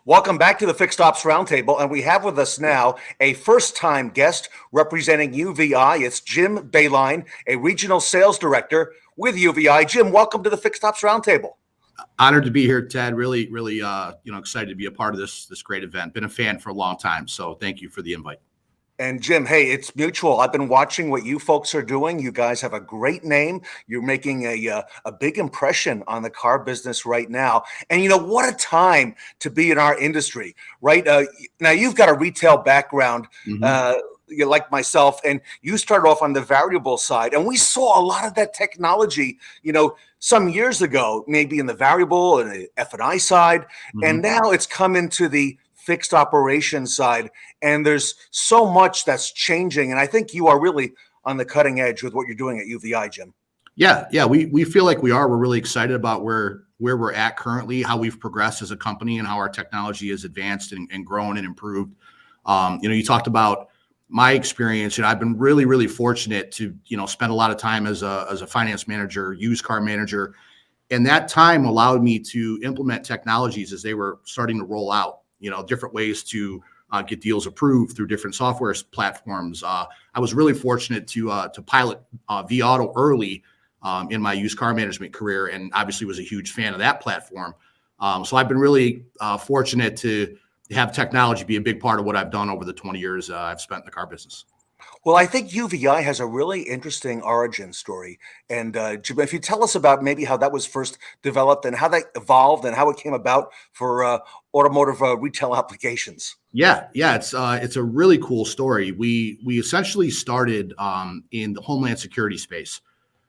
Welcome back to the Fixed Ops Roundtable, and we have with us now a first-time guest representing UVeye. It's Jim Boehnlein, a regional sales director with UVeye. Jim, welcome to the Fixed Ops Roundtable. Honored to be here, Ted. Really, excited to be a part of this great event. Been a fan for a long time, so thank you for the invite. And Jim, hey, it's mutual. I've been watching what you folks are doing. You guys have a great name. You're making a big impression on the car business right now. And what a time to be in our industry, right? Now you've got a retail background, like myself, and you started off on the variable side. And we saw a lot of that technology, some years ago, maybe in the variable and the F&I side, and now it's come into the fixed operations side, and there's so much that's changing, and I think you are really on the cutting edge with what you're doing at UVeye, Jim. Yeah, we feel like we are. We're really excited about where we're at currently, how we've progressed as a company, and how our technology has advanced and grown and improved. You talked about my experience. I've been really fortunate to spend a lot of time as a finance manager, used car manager, and that time allowed me to implement technologies as they were starting to roll out. Different ways to get deals approved through different software platforms. I was really fortunate to pilot vAuto early in my used car management career, and obviously was a huge fan of that platform. So I've been really fortunate to have technology be a big part of what I've done over the 20 years I've spent in the car business. Well, I think UVeye has a really interesting origin story. And Jim, if you tell us about maybe how that was first developed and how that evolved and how it came about for automotive retail applications. Yeah, it's a really cool story. We essentially started in the homeland security space.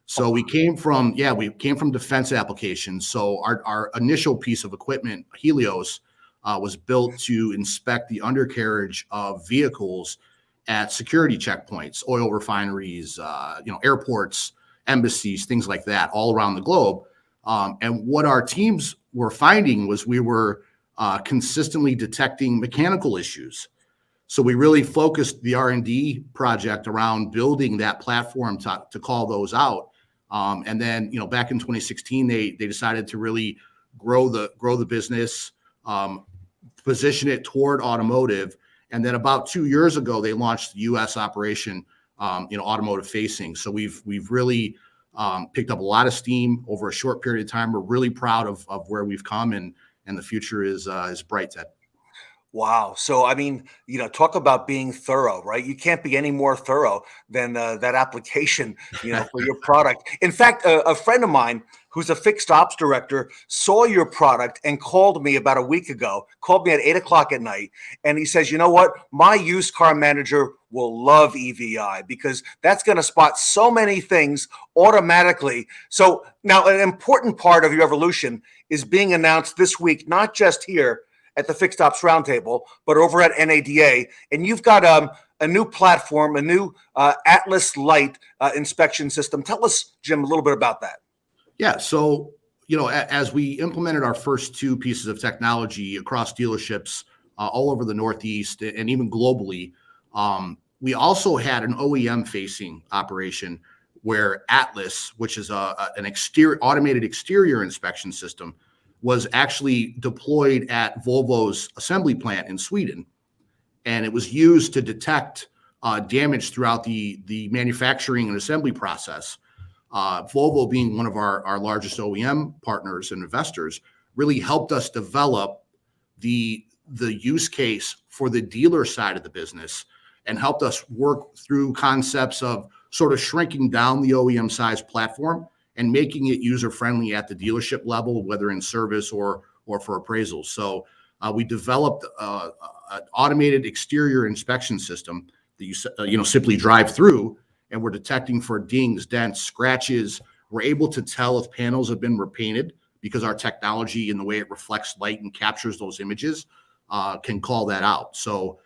So we came from defense applications. So our initial piece of equipment, Helios, was built to inspect the undercarriage of vehicles at security checkpoints, oil refineries, airports, embassies, things like that, all around the globe. And what our teams were finding was we were consistently detecting mechanical issues. So we really focused the R&D project around building that platform to call those out. And then, back in 2016, they decided to really grow the business, position it toward automotive. And then about 2 years ago, they launched the U.S. operation, automotive facing. So we've really picked up a lot of steam over a short period of time. We're really proud of where we've come, and the future is bright, Ted. Wow. So, talk about being thorough, right? You can't be any more thorough than that application, for your product. In fact, a friend of mine who's a fixed ops director saw your product and called me about a week ago, called me at 8 o'clock at night. And he says, you know what? My used car manager will love UVeye because that's going to spot so many things automatically. So now an important part of your evolution is being announced this week, not just here at the Fixed Ops Roundtable, but over at NADA. And you've got a new platform, a new Atlas Lite inspection system. Tell us, Jim, a little bit about that. Yeah. So, as we implemented our first two pieces of technology across dealerships all over the Northeast and even globally, we also had an OEM-facing operation where Atlas, which is an automated exterior inspection system, was actually deployed at Volvo's assembly plant in Sweden. And it was used to detect damage throughout the manufacturing and assembly process. Volvo, being one of our largest OEM partners and investors, really helped us develop the use case for the dealer side of the business and helped us work through concepts of sort of shrinking down the OEM size platform and making it user-friendly at the dealership level, whether in service or for appraisals. So we developed an automated exterior inspection system that you simply drive through, and we're detecting for dings, dents, scratches. We're able to tell if panels have been repainted because our technology and the way it reflects light and captures those images can call that out. So,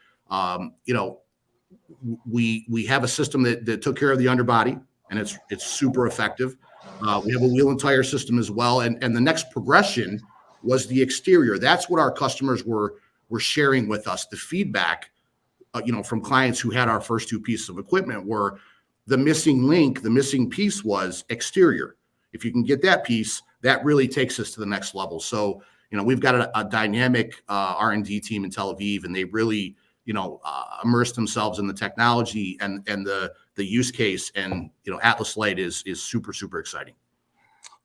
we have a system that took care of the underbody, and it's super effective. We have a wheel and tire system as well. And the next progression was the exterior. That's what our customers were sharing with us. The feedback, from clients who had our first two pieces of equipment were the missing link, the missing piece was exterior. If you can get that piece, that really takes us to the next level. So, we've got a dynamic R&D team in Tel Aviv, and they really, immerse themselves in the technology and the use case. And, Atlas Light is super, super exciting.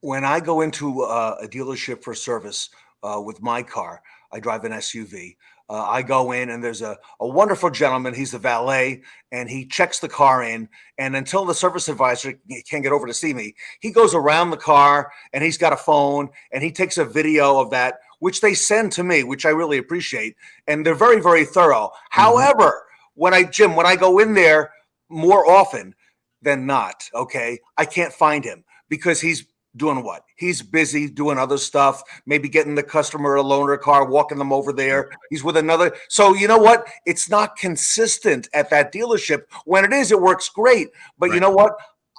When I go into a dealership for service with my car, I drive an SUV. I go in and there's a wonderful gentleman. He's the valet and he checks the car in. And until the service advisor can't get over to see me, he goes around the car and he's got a phone and he takes a video of that, which they send to me, which I really appreciate. And they're very, very thorough. However, when I go in there more often than not, okay, I can't find him because he's doing what? He's busy doing other stuff, maybe getting the customer a loaner car, walking them over there. He's with another. So you know what? It's not consistent at that dealership. When it is, it works great. But you know what?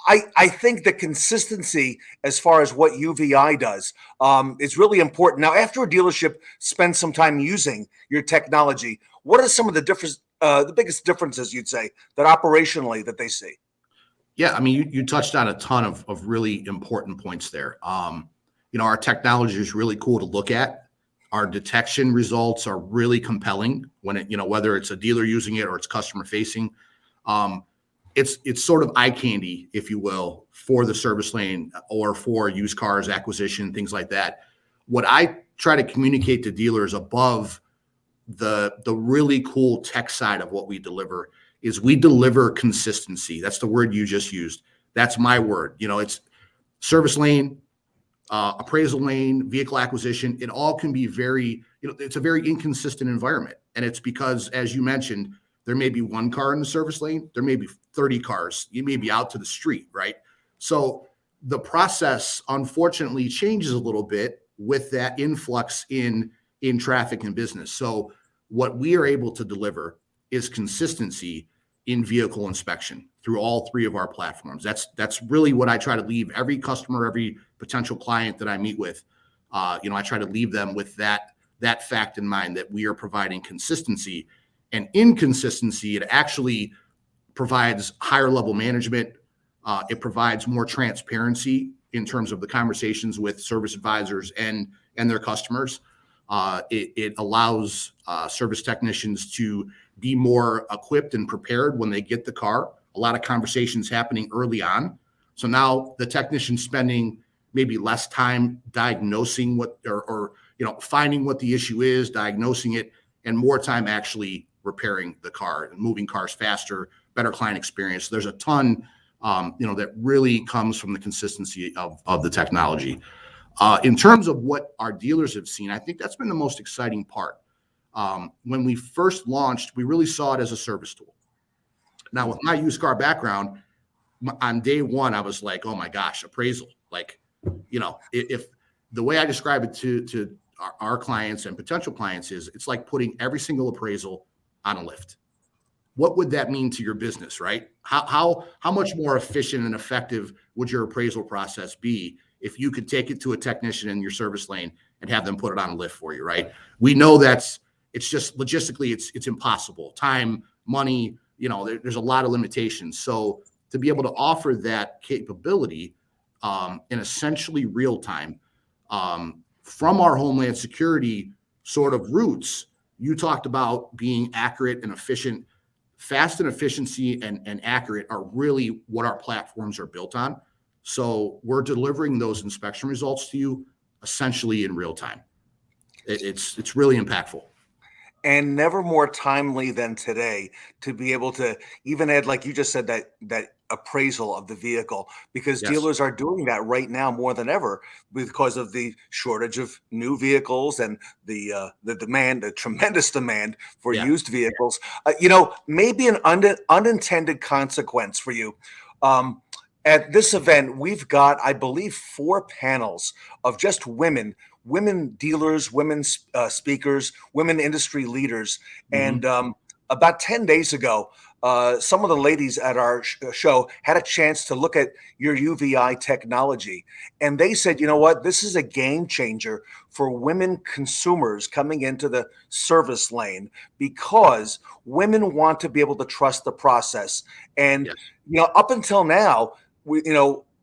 I think the consistency as far as what UVeye does is really important. Now, after a dealership spends some time using your technology, what are some of the biggest differences you'd say that operationally that they see? Yeah, I mean, you touched on a ton of really important points there. Our technology is really cool to look at. Our detection results are really compelling when whether it's a dealer using it or it's customer facing. It's sort of eye candy, if you will, for the service lane or for used cars acquisition, things like that. What I try to communicate to dealers above the really cool tech side of what we deliver is we deliver consistency. That's the word you just used. That's my word. It's service lane, appraisal lane, vehicle acquisition. It all can be it's a very inconsistent environment. And it's because, as you mentioned, there may be one car in the service lane. There may be 30 cars. You may be out to the street, right? So the process, unfortunately, changes a little bit with that influx in traffic and business. So what we are able to deliver is consistency in vehicle inspection through all three of our platforms. That's really what I try to leave every customer, every potential client that I meet with. I try to leave them with that fact in mind, that we are providing consistency. And inconsistency, it actually provides higher level management. It provides more transparency in terms of the conversations with service advisors and their customers. It allows service technicians to be more equipped and prepared when they get the car. A lot of conversations happening early on. So now the technician's spending maybe less time diagnosing or finding what the issue is, diagnosing it, and more time actually repairing the car and moving cars faster, better client experience. There's a ton, that really comes from the consistency of the technology. In terms of what our dealers have seen, I think that's been the most exciting part. When we first launched, we really saw it as a service tool. Now, with my used car background, on day one, I was like, oh my gosh, appraisal. Like, if the way I describe it to our clients and potential clients is, it's like putting every single appraisal on a lift. What would that mean to your business, right? How much more efficient and effective would your appraisal process be if you could take it to a technician in your service lane and have them put it on a lift for you, right? We know it's just logistically, it's impossible. Time, money, there's a lot of limitations. So to be able to offer that capability in essentially real time from our Homeland Security sort of roots, you talked about being accurate and efficient. Fast and efficiency and accurate are really what our platforms are built on. So we're delivering those inspection results to you essentially in real time. It's really impactful. And never more timely than today to be able to even add, like you just said, that appraisal of the vehicle, because Yes. dealers are doing that right now more than ever because of the shortage of new vehicles and the demand, the tremendous demand for Yeah. used vehicles. Maybe an unintended consequence for you. At this event, we've got, I believe, 4 panels of just women dealers, women speakers, women industry leaders. Mhm. And about 10 days ago, some of the ladies at our show had a chance to look at your UVeye technology. And they said, you know what, this is a game changer for women consumers coming into the service lane, because women want to be able to trust the process. And, Yes. up until now, we,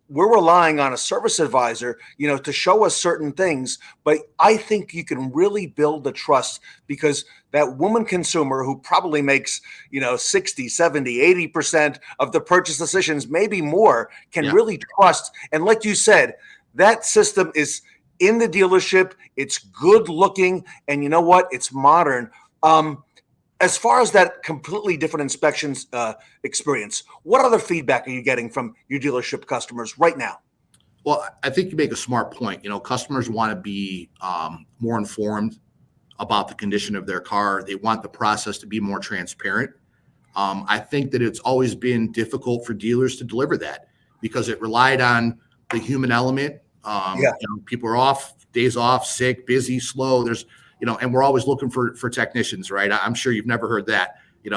we're relying on a service advisor, to show us certain things. But I think you can really build the trust, because that woman consumer who probably makes, 60, 70, 80% of the purchase decisions, maybe more, can Yeah. really trust. And like you said, that system is in the dealership. It's good looking. And you know what? It's modern. As far as that completely different inspections experience, what other feedback are you getting from your dealership customers right now? Well, I think you make a smart point. Customers want to be more informed about the condition of their car. They want the process to be more transparent. I think that it's always been difficult for dealers to deliver that because it relied on the human element. Yeah. People are off, days off, sick, busy, slow. And we're always looking for technicians, right? I'm sure you've never heard that.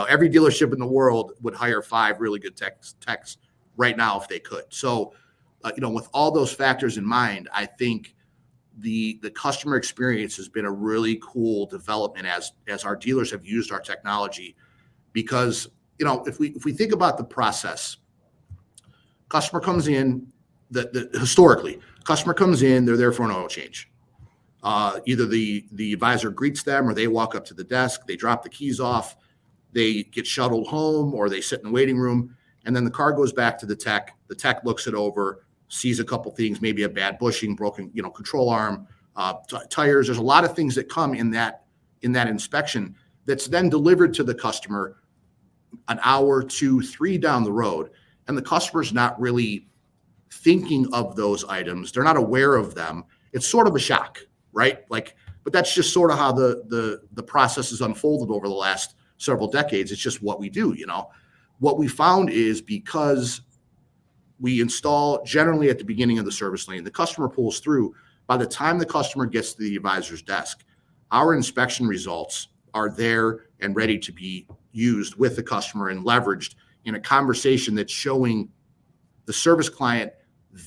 Every dealership in the world would hire 5 really good techs right now if they could. So, with all those factors in mind, I think the customer experience has been a really cool development as our dealers have used our technology. Because if we think about the process, customer comes in, historically, customer comes in, they're there for an oil change. Either the advisor greets them, or they walk up to the desk, they drop the keys off, they get shuttled home, or they sit in the waiting room, and then the car goes back to the tech. The tech looks it over, sees a couple things, maybe a bad bushing, broken, control arm, tires. There's a lot of things that come in that inspection that's then delivered to the customer an hour, 2, 3 down the road, and the customer's not really thinking of those items. They're not aware of them. It's sort of a shock, right? But that's just sort of how the process has unfolded over the last several decades. It's just what we do. What we found is, because we install generally at the beginning of the service lane, the customer pulls through. By the time the customer gets to the advisor's desk, our inspection results are there and ready to be used with the customer and leveraged in a conversation that's showing the service client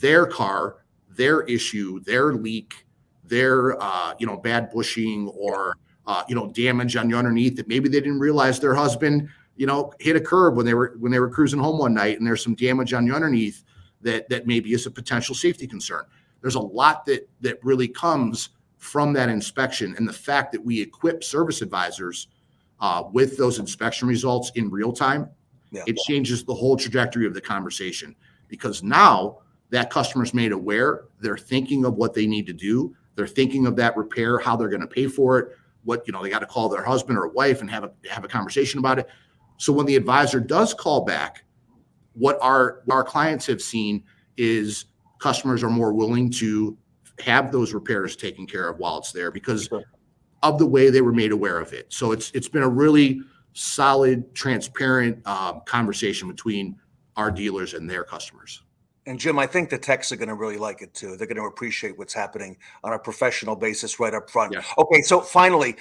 their car, their issue, their leak, their bad bushing, or damage on the underneath that maybe they didn't realize their husband hit a curb when they were cruising home one night, and there's some damage on the underneath that maybe is a potential safety concern. There's a lot that really comes from that inspection, and the fact that we equip service advisors with those inspection results in real time, it changes the whole trajectory of the conversation, because now that customer's made aware, they're thinking of what they need to do. They're thinking of that repair, how they're going to pay for it, what, they got to call their husband or wife and have a conversation about it. So when the advisor does call back, what our clients have seen is customers are more willing to have those repairs taken care of while it's there, because of the way they were made aware of it. So it's been a really solid, transparent conversation between our dealers and their customers. And Jim, I think the techs are going to really like it too. They're going to appreciate what's happening on a professional basis right up front. Yeah. Okay, so finally,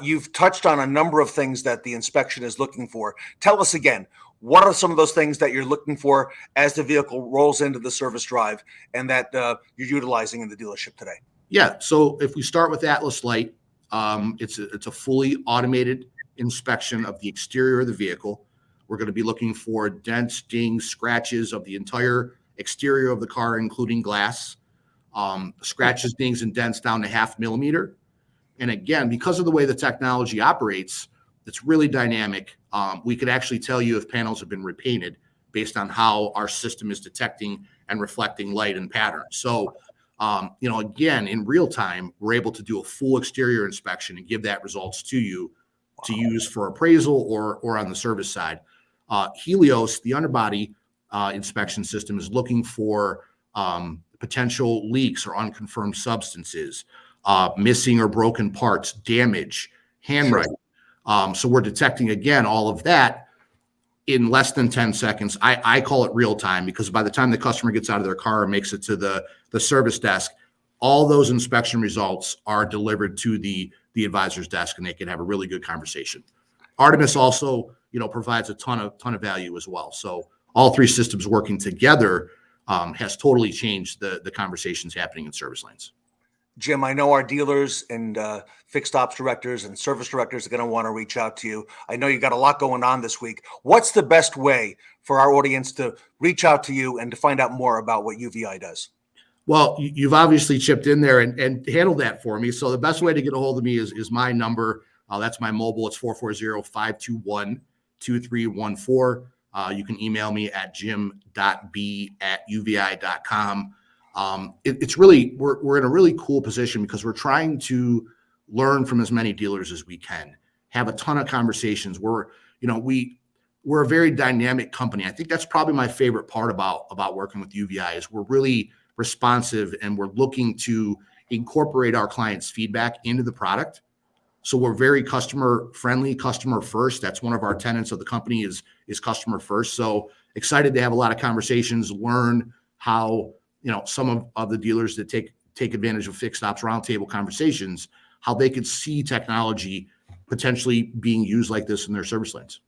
you've touched on a number of things that the inspection is looking for. Tell us again, what are some of those things that you're looking for as the vehicle rolls into the service drive and that you're utilizing in the dealership today? Yeah, so if we start with Atlas Light, it's a fully automated inspection of the exterior of the vehicle. We're going to be looking for dents, dings, scratches of the entire exterior of the car, including glass, scratches, dings, and dents down to 0.5 millimeter. And again, because of the way the technology operates, it's really dynamic. We could actually tell you if panels have been repainted based on how our system is detecting and reflecting light and patterns. So, again, in real time, we're able to do a full exterior inspection and give that results to you to use for appraisal or on the service side. Helios, the underbody inspection system, is looking for potential leaks or unconfirmed substances, missing or broken parts, damage, handwriting. So we're detecting, again, all of that in less than 10 seconds. I call it real time, because by the time the customer gets out of their car and makes it to the service desk, all those inspection results are delivered to the advisor's desk, and they can have a really good conversation. Artemis also, provides a ton of value as well. So all 3 systems working together has totally changed the conversations happening in service lanes. Jim, I know our dealers and fixed ops directors and service directors are going to want to reach out to you. I know you got a lot going on this week. What's the best way for our audience to reach out to you and to find out more about what UVeye does? Well, you've obviously chipped in there and handled that for me. So the best way to get a hold of me is my number. That's my mobile. It's 440-521-2314. You can email me at jim.b@uveye.com. It's really, we're in a really cool position because we're trying to learn from as many dealers as we can, have a ton of conversations. We're a very dynamic company. I think that's probably my favorite part about working with UVeye is we're really responsive and we're looking to incorporate our clients' feedback into the product. So we're very customer friendly, customer first. That's one of our tenets of the company is customer first. So excited to have a lot of conversations, learn how, some of the dealers that take advantage of fixed ops roundtable conversations, how they could see technology potentially being used like this in their service lanes.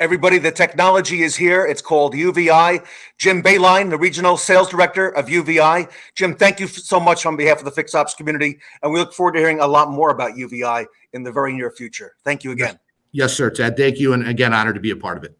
Everybody, the technology is here. It's called UVeye. Jim Boehnlein, the regional sales director of UVeye. Jim, thank you so much on behalf of the fixed ops community, and we look forward to hearing a lot more about UVeye in the very near future. Thank you again. Yes, sir, Ted. Thank you, and again, honored to be a part of it.